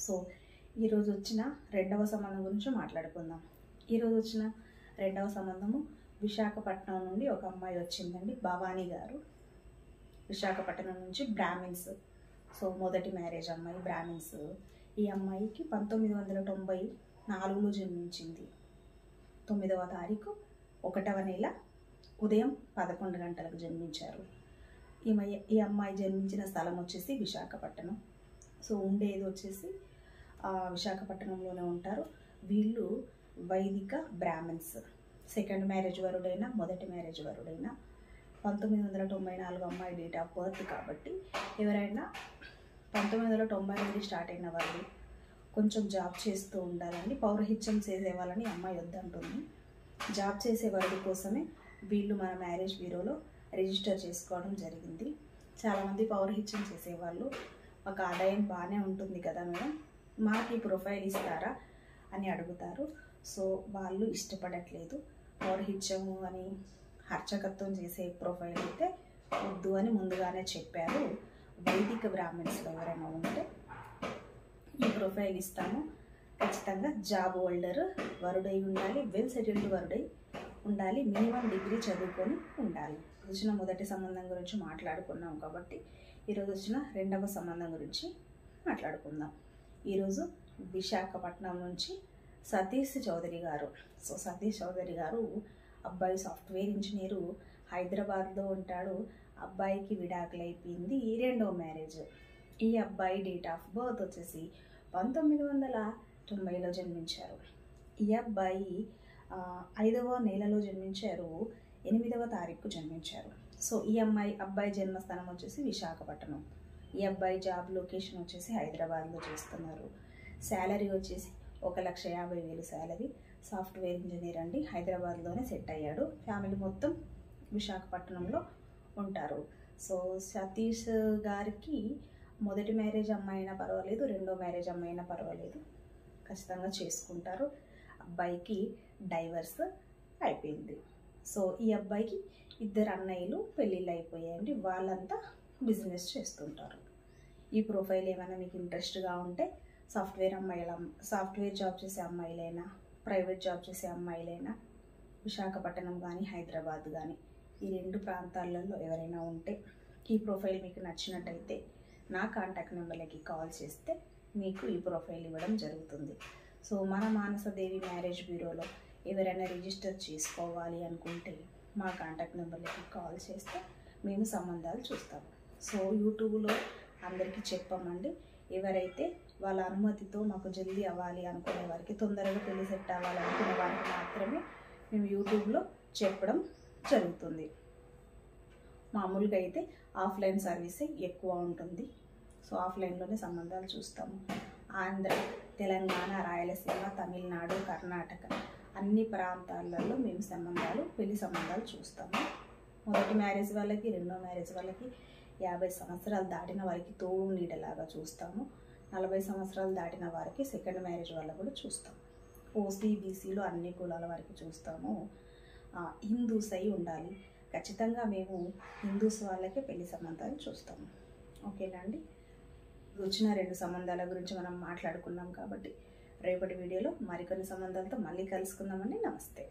So ఈరోజు వచ్చిన రెండవ సంబంధం గురించి మాట్లాడుకుందాం. ఈరోజు వచ్చిన రెండవ సంబంధము విశాఖపట్నం నుండి ఒక అమ్మాయి వచ్చిందండి, భవానీ గారు. విశాఖపట్నం నుంచి బ్రాహ్మిన్స్. సో మొదటి మ్యారేజ్ అమ్మాయి, బ్రాహ్మిన్స్. ఈ అమ్మాయికి 1994లో జన్మించింది. 9వ తారీఖు 1వ నెల ఉదయం 11 గంటలకు జన్మించారు. ఈ అమ్మాయి జన్మించిన స్థలం వచ్చేసి విశాఖపట్నం. సో ఉండేది వచ్చేసి విశాఖపట్నంలోనే ఉంటారు. వీళ్ళు వైదిక బ్రాహ్మిన్స్. సెకండ్ మ్యారేజ్ వరుడైనా మొదటి మ్యారేజ్ వరుడైనా 1994 అమ్మాయి డేట్ ఆఫ్ బర్త్ కాబట్టి ఎవరైనా 1990 నుండి స్టార్ట్ అయిన వాళ్ళు కొంచెం జాబ్ చేస్తూ ఉండాలని, పౌరహిత్యం చేసేవాళ్ళని అమ్మాయి వద్దంటుంది. జాబ్ చేసే వారి కోసమే వీళ్ళు మన మ్యారేజ్ బ్యూరోలో రిజిస్టర్ చేసుకోవడం జరిగింది. చాలామంది పౌరహిత్యం చేసేవాళ్ళు మాకు ఆదాయం బాగానే ఉంటుంది కదా మేడం, మాకు ఈ ప్రొఫైల్ ఇస్తారా అని అడుగుతారు. సో వాళ్ళు ఇష్టపడట్లేదు. పౌరహిత్యము అని అర్చకత్వం చేసే ప్రొఫైల్ అయితే వద్దు అని ముందుగానే చెప్పారు. వైదిక బ్రాహ్మిన్స్లో ఎవరైనా ఉంటే ఈ ప్రొఫైల్ ఇస్తాము, ఖచ్చితంగా జాబ్ హోల్డర్ వరుడై ఉండాలి, వెల్ సెటిల్డ్ వరుడై ఉండాలి, మినిమం డిగ్రీ చదువుకొని ఉండాలి. వచ్చిన మొదటి సంబంధం గురించి మాట్లాడుకున్నాం కాబట్టి ఈరోజు వచ్చిన రెండవ సంబంధం గురించి మాట్లాడుకుందాం. ఈరోజు విశాఖపట్నం నుంచి సతీష్ చౌదరి గారు. సో సతీష్ చౌదరి గారు అబ్బాయి సాఫ్ట్వేర్ ఇంజనీరు, హైదరాబాద్లో ఉంటాడు. అబ్బాయికి విడాకులు అయిపోయింది, రెండవ మ్యారేజ్. ఈ అబ్బాయి డేట్ ఆఫ్ బర్త్ వచ్చేసి 1990లో జన్మించారు. ఈ అబ్బాయి 5వ నెలలో జన్మించారు, 8వ తారీఖు జన్మించారు. సో ఈ అబ్బాయి జన్మస్థానం వచ్చేసి విశాఖపట్నం. ఈ అబ్బాయి జాబ్ లొకేషన్ వచ్చేసి హైదరాబాద్లో చేస్తున్నారు. శాలరీ వచ్చేసి 1,50,000 శాలరీ. సాఫ్ట్వేర్ ఇంజనీర్ అండి, హైదరాబాద్లోనే సెట్ అయ్యాడు. ఫ్యామిలీ మొత్తం విశాఖపట్నంలో ఉంటారు. సో సతీష్ గారికి మొదటి మ్యారేజ్ అమ్మాయి అయినా పర్వాలేదు, రెండో మ్యారేజ్ అమ్మాయి అయినా పర్వాలేదు, ఖచ్చితంగా చేసుకుంటారు. అబ్బాయికి డైవర్స్ అయిపోయింది. సో ఈ అబ్బాయికి 2 అన్నయ్యలు పెళ్ళిళ్ళు అయిపోయాయండి. వాళ్ళంతా బిజినెస్ చేస్తుంటారు. ఈ ప్రొఫైల్ ఏమైనా మీకు ఇంట్రెస్ట్గా ఉంటే సాఫ్ట్వేర్ జాబ్ చేసే అమ్మాయిలైనా, ప్రైవేట్ జాబ్ చేసే అమ్మాయిలైనా, విశాఖపట్నం కానీ హైదరాబాద్ కానీ ఈ 2 ప్రాంతాలలో ఎవరైనా ఉంటే ఈ ప్రొఫైల్ మీకు నచ్చినట్టయితే నా కాంటాక్ట్ నెంబర్లకి కాల్ చేస్తే మీకు ఈ ప్రొఫైల్ ఇవ్వడం జరుగుతుంది. సో మన మానసదేవి మ్యారేజ్ బ్యూరోలో ఎవరైనా రిజిస్టర్ చేసుకోవాలి అనుకుంటే మా కాంటాక్ట్ నెంబర్లకి కాల్ చేస్తే మేము సంబంధాలు చూస్తాము. సో యూట్యూబ్లో అందరికీ చెప్పామండి, ఎవరైతే వాళ్ళ అనుమతితో మాకు జల్దీ అవ్వాలి అనుకునే వారికి, తొందరగా పెళ్లి సెట్ అవ్వాలి అనుకునే వారికి మాత్రమే మేము యూట్యూబ్లో చెప్పడం జరుగుతుంది. మామూలుగా అయితే ఆఫ్లైన్ సర్వీసే ఎక్కువ ఉంటుంది. సో ఆఫ్లైన్లోనే సంబంధాలు చూస్తాము. ఆంధ్ర, తెలంగాణ, రాయలసీమ, తమిళనాడు, కర్ణాటక అన్ని ప్రాంతాలలో మేము పెళ్లి సంబంధాలు చూస్తాము. మొదటి మ్యారేజ్ వాళ్ళకి, రెండో మ్యారేజ్ వాళ్ళకి, 50 సంవత్సరాలు దాటిన వారికి తోడు నీడలాగా చూస్తాము. 40 సంవత్సరాలు దాటిన వారికి సెకండ్ మ్యారేజ్ వాళ్ళకు కూడా చూస్తాము. ఓసీ, బీసీలో అన్ని కులాల వారికి చూస్తాము. హిందూస్ అయి ఉండాలి, ఖచ్చితంగా మేము హిందూస్ వాళ్ళకే పెళ్లి సంబంధాలు చూస్తాము. ఓకేనా అండి. వచ్చిన 2 సంబంధాల గురించి మనం మాట్లాడుకున్నాం కాబట్టి రేపటి వీడియోలో మరికొన్ని సంబంధాలతో మళ్ళీ కలుసుకుందామండి. నమస్తే.